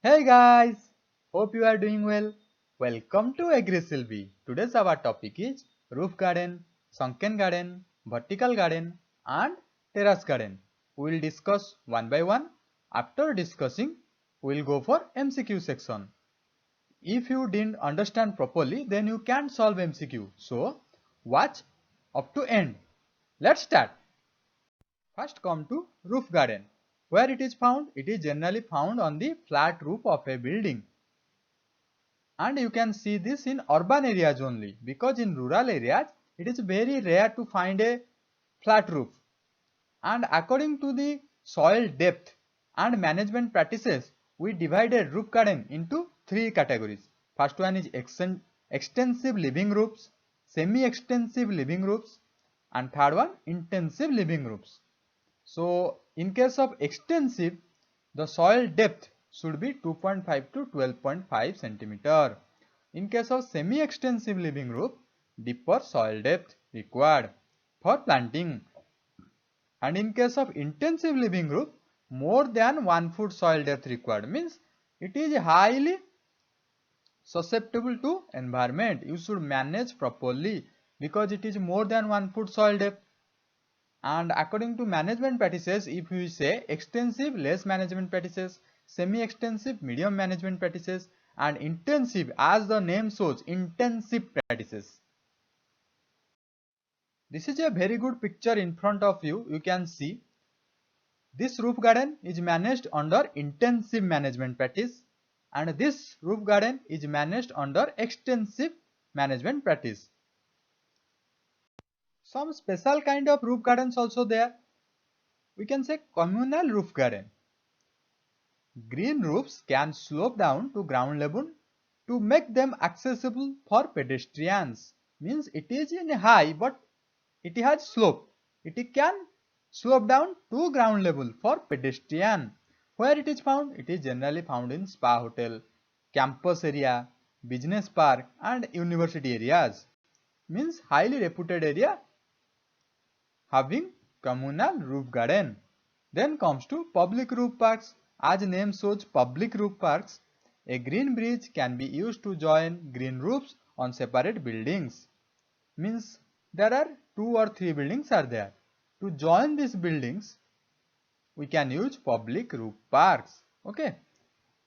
Hey guys, hope you are doing well. Welcome to AgriSylvie. Today's our topic is roof garden, sunken garden, vertical garden and terrace garden. We will discuss one by one. After discussing, we will go for MCQ section. If you didn't understand properly, then you can't solve MCQ. So, watch up to end. Let's start. First come to roof garden. Where it is found? It is generally found on the flat roof of a building. And you can see this in urban areas only, because in rural areas it is very rare to find a flat roof. And according to the soil depth and management practices, we divided roof garden into three categories. First one is extensive living roofs, semi-extensive living roofs, and third one intensive living roofs. So in case of extensive, the soil depth should be 2.5 to 12.5 centimeter. In case of semi-extensive living roof, deeper soil depth required for planting. And in case of intensive living roof, more than 1 foot soil depth required. Means it is highly susceptible to environment. You should manage properly because it is more than 1 foot soil depth. And according to management practices, if you say extensive, less management practices, semi-extensive, medium management practices, and intensive, as the name shows, intensive practices. This is a very good picture in front of you. You can see this roof garden is managed under intensive management practice, and this roof garden is managed under extensive management practice. Some special kind of roof gardens also there. We can say communal roof garden. Green roofs can slope down to ground level to make them accessible for pedestrians. Means it is in high but it has slope. It can slope down to ground level for pedestrian. Where it is found? It is generally found in spa hotel, campus area, business park and university areas. Means highly reputed area having communal roof garden. Then comes to public roof parks. As name shows, public roof parks, a green bridge can be used to join green roofs on separate buildings. Means there are 2 or 3 buildings are there. To join these buildings, we can use public roof parks. Okay.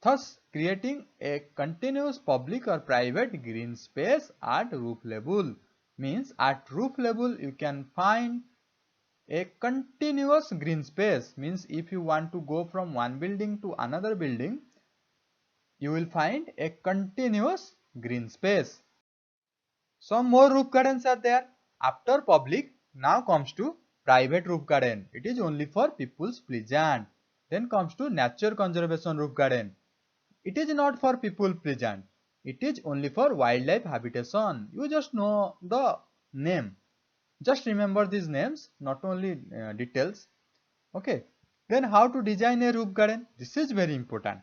Thus, creating a continuous public or private green space at roof level. Means at roof level you can find a continuous green space. Means if you want to go from one building to another building, you will find a continuous green space. Some more roof gardens are there. After public, now comes to private roof garden. It is only for people's pleasant. Then comes to nature conservation roof garden. It is not for people pleasant. It is only for wildlife habitation. You just know the name. Just remember these names, not only details. Okay. Then how to design a roof garden? This is very important.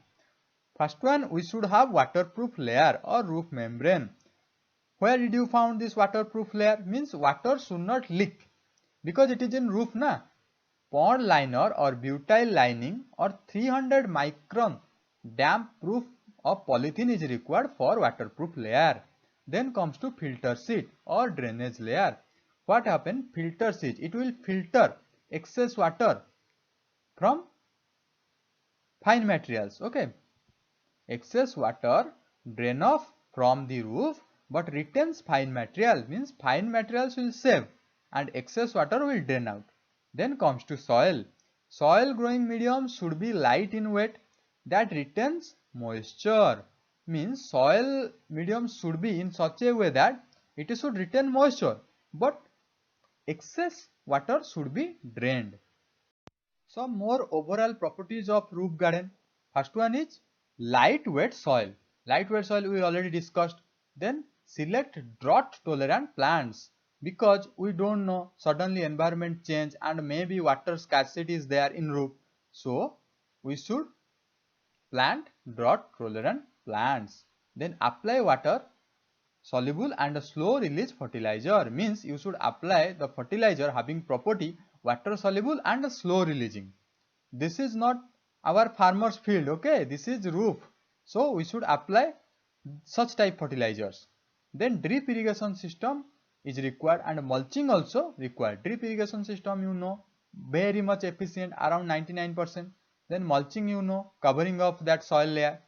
First one, we should have waterproof layer or roof membrane. Where did you found this waterproof layer? Means water should not leak because it is in roof na. Pond liner or butyl lining or 300 micron damp proof of polythene is required for waterproof layer. Then comes to filter sheet or drainage layer. What happen? Filter sheet. It will filter excess water from fine materials. Okay. Excess water drain off from the roof but retains fine material. Means fine materials will save and excess water will drain out. Then comes to soil. Soil growing medium should be light in weight that retains moisture. Means soil medium should be in such a way that it should retain moisture but excess water should be drained. Some more overall properties of roof garden. First one is lightweight soil. Lightweight soil we already discussed. Then select drought tolerant plants because we don't know suddenly environment change and maybe water scarcity is there in roof. So we should plant drought tolerant plants. Then apply water soluble and slow release fertilizer. Means you should apply the fertilizer having property water soluble and slow releasing. This is not our farmers field. Okay, this is roof. So we should apply such type fertilizers. Then drip irrigation system is required and mulching also required. Drip irrigation system, you know, very much efficient, around 99%. Then mulching, you know, covering of that soil layer.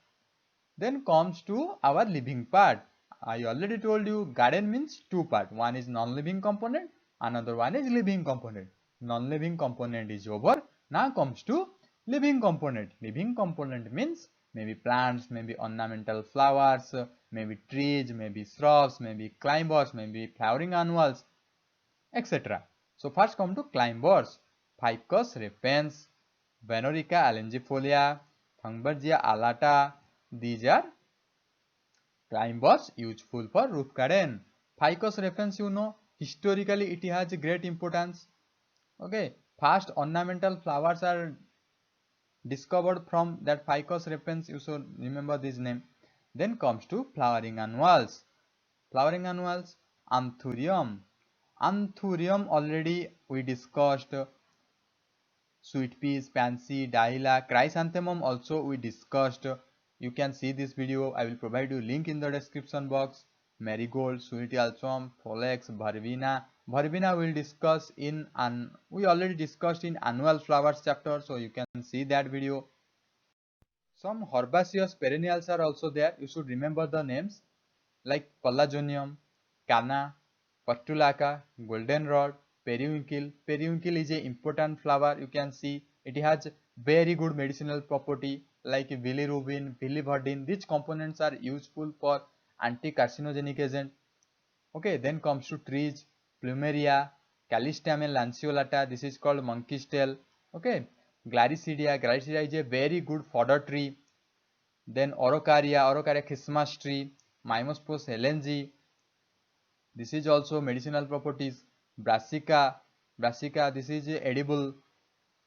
Then comes to our living part. I already told you garden means two parts. One is non-living component, another one is living component. Non-living component is over. Now comes to living component. Living component means maybe plants, maybe ornamental flowers, maybe trees, maybe shrubs, maybe climbers, maybe flowering annuals, etc. So first come to climbers. Ficus repens, Venorica alengifolia, Thunbergia alata. These are climbers useful for roof garden. Ficus repens, you know, historically it has great importance. Okay, first ornamental flowers are discovered from that Ficus repens. You should remember this name. Then comes to flowering annuals. Flowering annuals, Anthurium. Anthurium already we discussed. Sweet peas, pansy, dahlia, chrysanthemum also we discussed. You can see this video. I will provide you link in the description box. Marigold, sweet yalsam, folex, verbena. Verbena we will discuss in we already discussed in annual flowers chapter, so you can see that video. Some herbaceous perennials are also there. You should remember the names like Pelargonium, Canna, Portulaca, Goldenrod, Periwinkle. Periwinkle is an important flower. You can see it has very good medicinal property like bilirubin, biliverdin. These components are useful for anti-carcinogenic agent. Okay, then comes to trees, Plumeria, Callistemon lanceolata. This is called monkey's tail. Okay, Glarissidia. Glarissidia is a very good fodder tree. Then Orocaria Christmas tree, Mimospos helengi. This is also medicinal properties. Brassica, this is edible.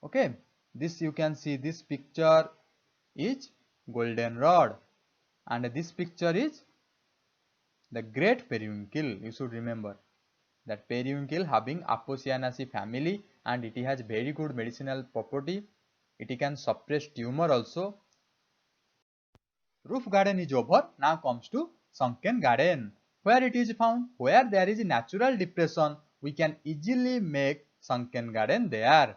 Okay, this you can see this picture is goldenrod, and this picture is the great periwinkle. You should remember that periwinkle having Apocyanaceae family, and it has very good medicinal property. It can suppress tumor also. Roof garden is over. Now comes to sunken garden. Where it is found? Where there is natural depression, we can easily make sunken garden there.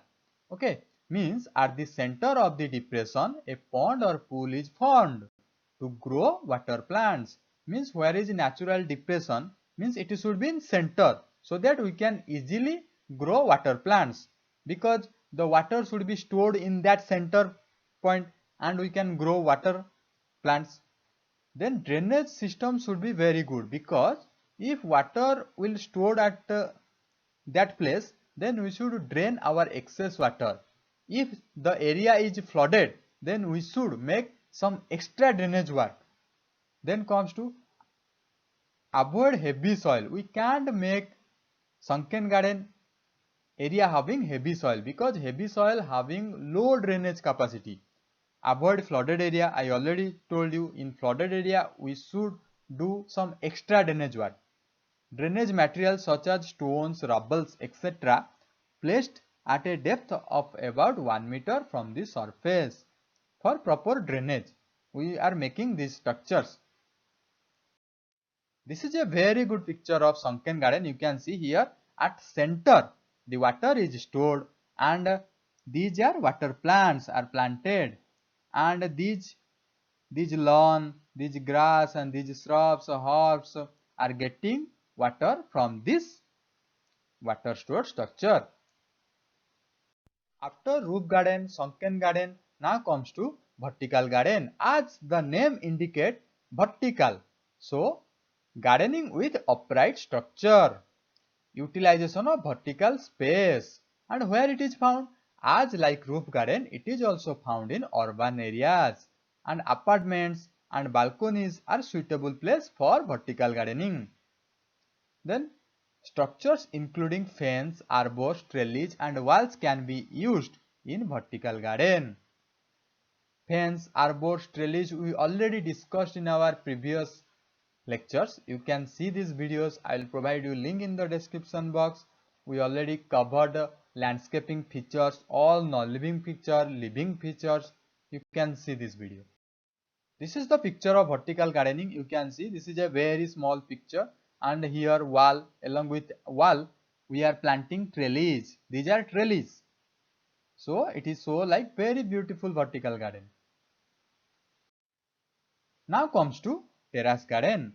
Okay, means at the center of the depression, a pond or pool is formed to grow water plants. Means where is natural depression, means it should be in center, so that we can easily grow water plants, because the water should be stored in that center point and we can grow water plants. Then drainage system should be very good, because if water will stored at that place, then we should drain our excess water. If the area is flooded, then we should make some extra drainage work. Then comes to avoid heavy soil. We can't make sunken garden area having heavy soil, because heavy soil having low drainage capacity. Avoid flooded area. I already told you, in flooded area we should do some extra drainage work. Drainage materials such as stones, rubbles, etc. placed at a depth of about 1 meter from the surface. For proper drainage, we are making these structures. This is a very good picture of sunken garden. You can see here at center the water is stored, and these are water plants are planted, and these lawn, these grass and these shrubs or herbs are getting water from this water stored structure. After roof garden, sunken garden, now comes to vertical garden. As the name indicates, vertical. So gardening with upright structure, utilization of vertical space. And where it is found? As like roof garden, it is also found in urban areas, and apartments and balconies are suitable place for vertical gardening. Then structures including fence, arbors, trellis and walls can be used in vertical garden. Fence, arbors, trellis we already discussed in our previous lectures. You can see these videos. I will provide you link in the description box. We already covered landscaping features, all non-living feature, living features. You can see this video. This is the picture of vertical gardening. You can see this is a very small picture, and here wall, along with wall we are planting trellis. These are trellis. So it is so like very beautiful vertical garden. Now comes to terrace garden.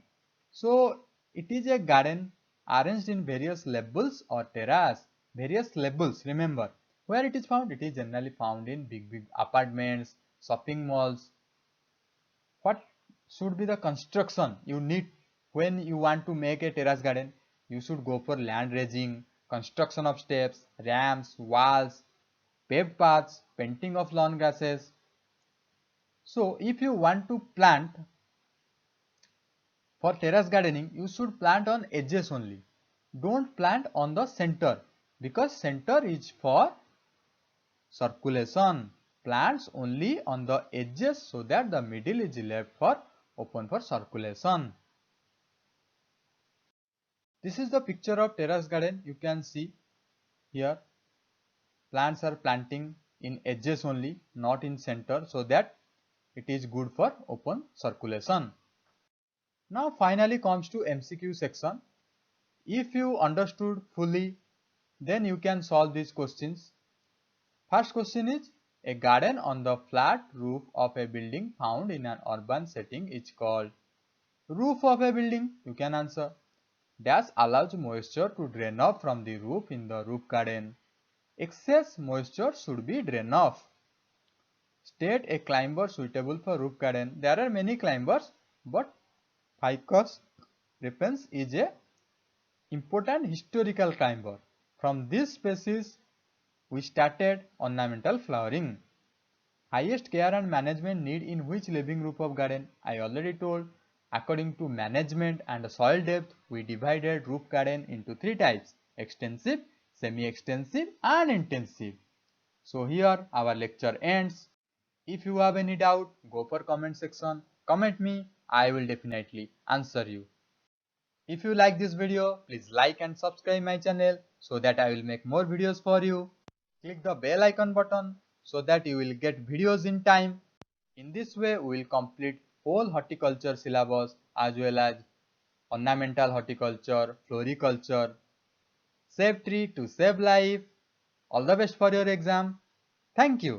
So it is a garden arranged in various levels or terrace. Various levels, remember. Where it is found? It is generally found in big apartments, shopping malls. What should be the construction you need when you want to make a terrace garden? You should go for land raising, construction of steps, ramps, walls, paved paths, painting of lawn grasses. So if you want to plant for terrace gardening, you should plant on edges only. Don't plant on the center, because center is for circulation. Plants only on the edges, so that the middle is left for open for circulation. This is the picture of terrace garden. You can see here plants are planting in edges only, not in center, so that it is good for open circulation. Now finally comes to MCQ section. If you understood fully, then you can solve these questions. First question is, a garden on the flat roof of a building found in an urban setting is called. Roof of a building, you can answer. Dash allows moisture to drain off from the roof in the roof garden. Excess moisture should be drained off. State a climber suitable for roof garden. There are many climbers, but Ficus repens is a important historical climber. From this species, we started ornamental flowering. Highest care and management need in which living roof of garden? I already told. According to management and soil depth, we divided roof garden into 3 types: extensive, semi-extensive and intensive. So here our lecture ends. If you have any doubt, go for comment section. Comment me, I will definitely answer you. If you like this video, please like and subscribe my channel so that I will make more videos for you. Click the bell icon button so that you will get videos in time. In this way, we will complete whole horticulture syllabus as well as ornamental horticulture, floriculture. Save tree to save life. All the best for your exam. Thank you.